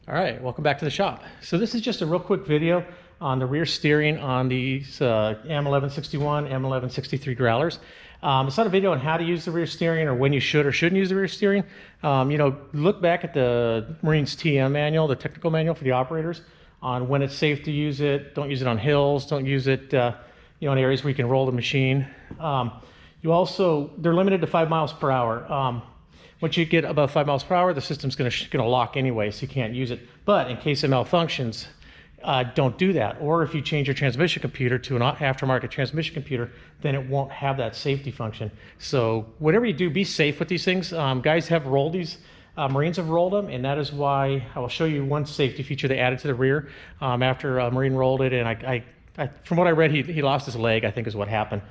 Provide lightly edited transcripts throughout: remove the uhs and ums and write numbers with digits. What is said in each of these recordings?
All right, welcome back to the shop. So this is just a real quick video on the rear steering on these M1161 M1163 Growlers. It's not a video on how to use the rear steering or when you should or shouldn't use the rear steering. Look back at the Marine's TM manual, the technical manual for the operators, on when it's safe to use it. Don't use it on hills. Don't use it in areas where you can roll the machine. They're limited to 5 miles per hour. Once you get above 5 miles per hour, the system's going to lock anyway, so you can't use it. But in case it malfunctions, don't do that. Or if you change your transmission computer to an aftermarket transmission computer, then it won't have that safety function. So whatever you do, be safe with these things. Guys have rolled these. Marines have rolled them, and that is why I will show you one safety feature they added to the rear after a Marine rolled it. And from what I read, he lost his leg, I think is what happened.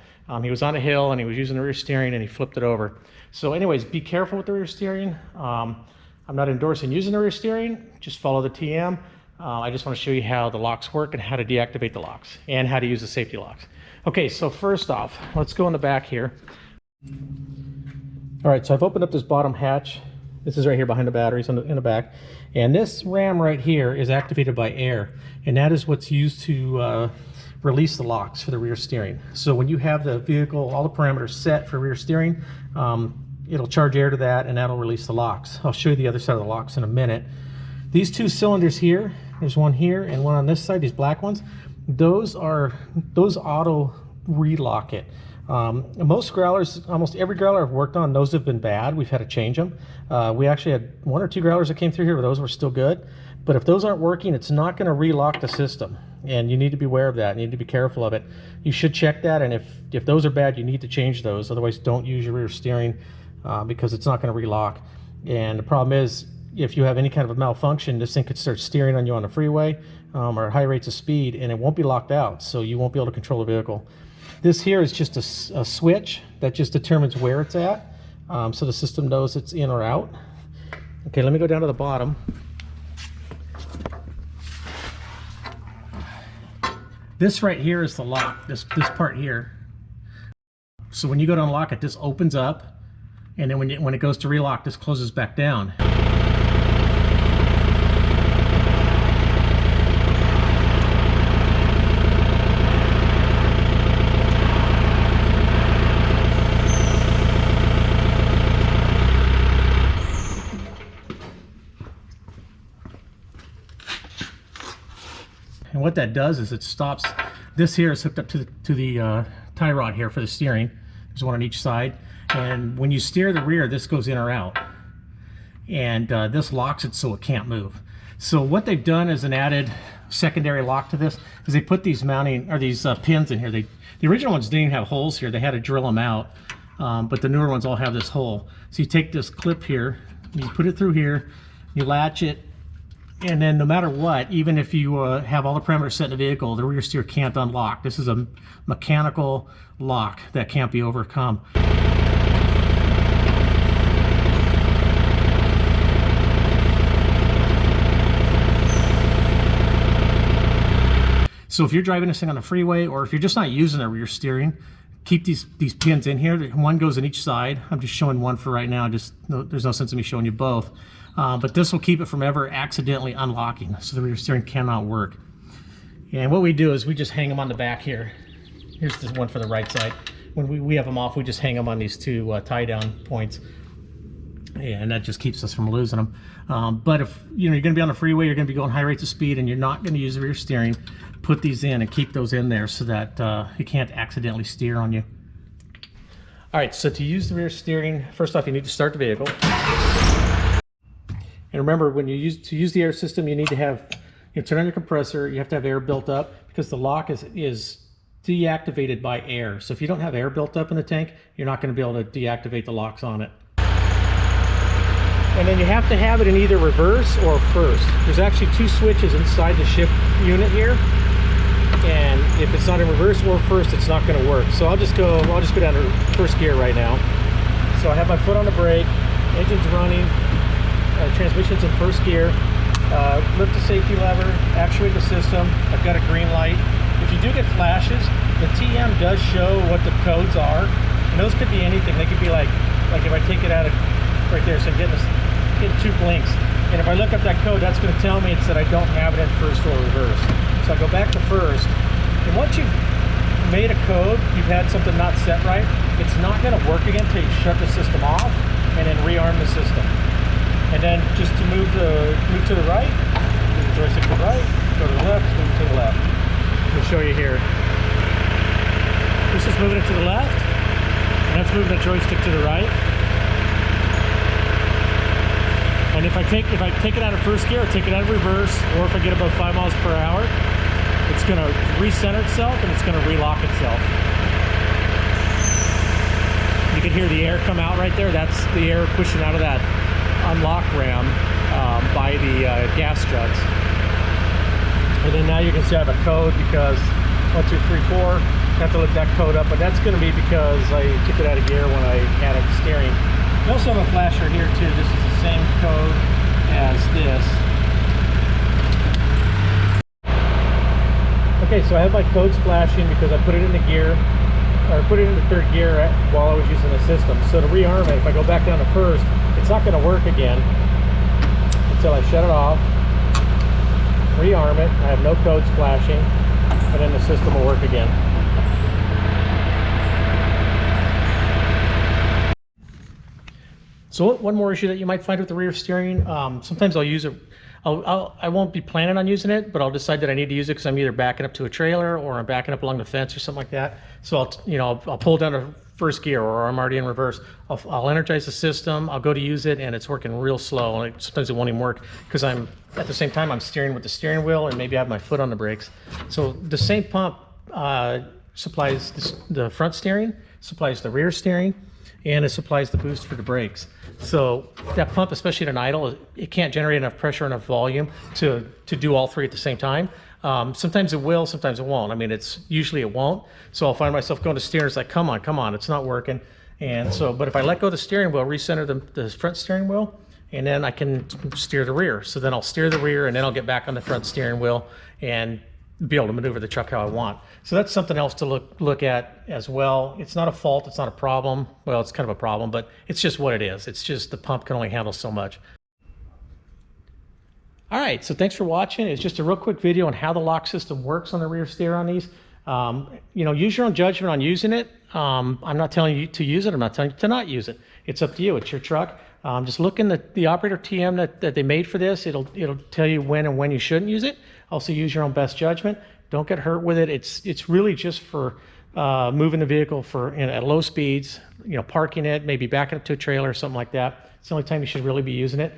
He was on a hill and he was using the rear steering and he flipped it over. So anyways, be careful with the rear steering. I'm not endorsing using the rear steering, just follow the TM. I just want to show you how the locks work and how to deactivate the locks and how to use the safety locks. Okay, so first off, let's go in the back here. All right, so I've opened up this bottom hatch. This is right here behind the batteries in the back. And this ram right here is activated by air. And that is what's used to release the locks for the rear steering. So when you have the vehicle, all the parameters set for rear steering, it'll charge air to that and that'll release the locks. I'll show you the other side of the locks in a minute. These two cylinders here, there's one here and one on this side, these black ones, those auto relock it. Most growlers, almost every growler I've worked on, those have been bad. We've had to change them. We actually had 1 or 2 growlers that came through here, but those were still good. But if those aren't working, it's not going to relock the system. And you need to be aware of that. You need to be careful of it. You should check that. And if those are bad, you need to change those. Otherwise, don't use your rear steering because it's not going to relock. And the problem is, if you have any kind of a malfunction, this thing could start steering on you on the freeway or high rates of speed, and it won't be locked out. So you won't be able to control the vehicle. This here is just a switch that just determines where it's at. So the system knows it's in or out. Okay, let me go down to the bottom. This right here is the lock, this part here. So when you go to unlock it, this opens up, and then when it goes to relock, this closes back down. And what that does is it stops. This here is hooked up to the tie rod here for the steering. There's one on each side. And when you steer the rear, this goes in or out. And this locks it so it can't move. So what they've done as an added secondary lock to this is they put these pins in here. The original ones didn't even have holes here. They had to drill them out. But the newer ones all have this hole. So you take this clip here, you put it through here, you latch it, and then no matter what, even if you have all the parameters set in the vehicle, the rear steer can't unlock. This is a mechanical lock that can't be overcome. So if you're driving this thing on the freeway, or if you're just not using the rear steering, keep these pins in here. One goes in each side. I'm just showing one for right now. There's no sense in me showing you both. But this will keep it from ever accidentally unlocking, so the rear steering cannot work. And what we do is we just hang them on the back here. Here's this one for the right side. When we have them off, we just hang them on these two tie-down points, and that just keeps us from losing them. But if you're going to be on the freeway, you're going to be going high rates of speed, and you're not going to use the rear steering, put these in and keep those in there so that it can't accidentally steer on you. All right, so to use the rear steering, first off, you need to start the vehicle. And remember, when you use the air system, you need to have, turn on your compressor. You have to have air built up because the lock is deactivated by air. So if you don't have air built up in the tank, you're not going to be able to deactivate the locks on it. And then you have to have it in either reverse or first. There's actually 2 switches inside the shift unit here. And if it's not in reverse or first, it's not going to work. So I'll just go down to first gear right now. So I have my foot on the brake, engine's running. Transmission's in first gear. Lift the safety lever, actuate the system. I've got a green light. If you do get flashes, the TM does show what the codes are, and those could be anything. They could be like if I take it out of right there, so I'm getting 2 blinks. And if I look up that code, that's going to tell me it's that I don't have it in first or reverse. So I go back to first, and once you've made a code, you've had something not set right, it's not going to work again until you shut the system off and then rearm the system. And then just to move to the right, move the joystick to the right, go to the left, move to the left. Let me show you here. This is moving it to the left, and that's moving the joystick to the right. And if I take it out of first gear, or take it out of reverse, or if I get above 5 miles per hour, it's going to recenter itself and it's going to relock itself. You can hear the air come out right there. That's the air pushing out of that unlock ram by the gas struts. And then now you can see I have a code because 1, 2, 3, 4. Have to look that code up, but that's going to be because I took it out of gear when I added steering. We also have a flasher here too. This is the same code as this. Okay, so I have my codes flashing because I put it into gear, or put it into third gear while I was using the system. So to rearm it, if I go back down to first, it's not going to work again until I shut it off, rearm it, I have no codes flashing, and then the system will work again. So one more issue that you might find with the rear steering, sometimes I'll use it, I won't be planning on using it, but I'll decide that I need to use it because I'm either backing up to a trailer or I'm backing up along the fence or something like that. So I'll pull down to first gear, or I'm already in reverse. I'll energize the system, I'll go to use it, and it's working real slow. And sometimes it won't even work because I'm, at the same time, I'm steering with the steering wheel and maybe I have my foot on the brakes. So the same pump supplies the front steering, supplies the rear steering, and it supplies the boost for the brakes. So that pump, especially at an idle, it can't generate enough pressure, enough volume to do all three at the same time. Sometimes it will, sometimes it won't. I mean, usually it won't. So I'll find myself going to steer, and it's like, come on, it's not working. And so, but if I let go of the steering wheel, recenter the front steering wheel, and then I can steer the rear. So then I'll steer the rear, and then I'll get back on the front steering wheel and be able to maneuver the truck how I want. So that's something else to look at as well. It's not a fault, it's not a problem. Well, it's kind of a problem, but it's just what it is. It's just the pump can only handle so much. All right, so thanks for watching. It's just a real quick video on how the lock system works on the rear steer on these. Use your own judgment on using it. I'm not telling you to use it. I'm not telling you to not use it. It's up to you. It's your truck. Just look in the operator TM that they made for this. It'll tell you when you shouldn't use it. Also use your own best judgment. Don't get hurt with it. It's really just for moving the vehicle at low speeds, parking it, maybe backing up to a trailer or something like that. It's the only time you should really be using it.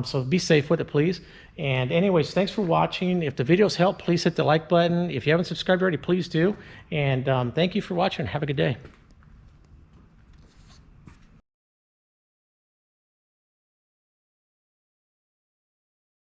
So be safe with it, please. And anyways, thanks for watching. If the videos help, please hit the like button. If you haven't subscribed already, please do. And thank you for watching. Have a good day.